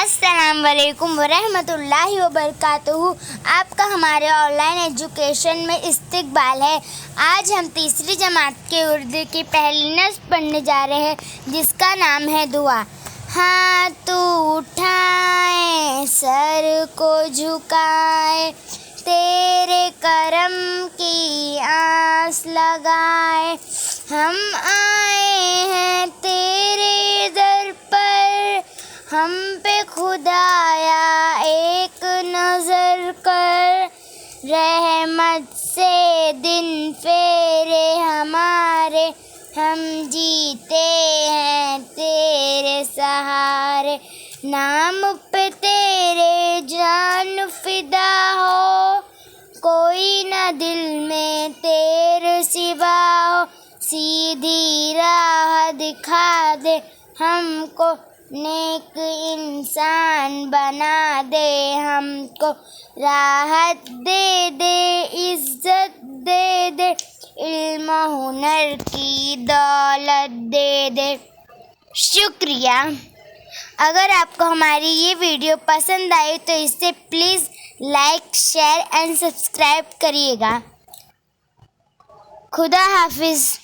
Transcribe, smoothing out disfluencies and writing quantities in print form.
السلام علیکم ورحمۃ اللہ وبرکاتہ۔ آپ کا ہمارے آن لائن ایجوکیشن میں استقبال ہے۔ آج ہم تیسری جماعت کے اردو کی پہلی نصب پڑھنے جا رہے ہیں، جس کا نام ہے دعا۔ ہاتھ اٹھائیں، سر کو جھکائے، تیرے کرم کی آس لگائے، ہم آئے ہیں تیرے در پر، ہم پہ خدایا ایک نظر کر، رحمت سے دن پھیرے ہمارے، ہم جیتے ہیں تیرے سہارے، نام پہ تیرے جان فدا ہو، کوئی نہ دل میں تیرے سوا ہو، سیدھی راہ دکھا دے ہم کو، نیک انسان بنا دے ہم کو، راحت دے دے، عزت دے دے، علم و ہنر کی دولت دے دے۔ شکریہ۔ اگر آپ کو ہماری یہ ویڈیو پسند آئی تو اسے please like, share and subscribe کریے گا۔ خدا حافظ۔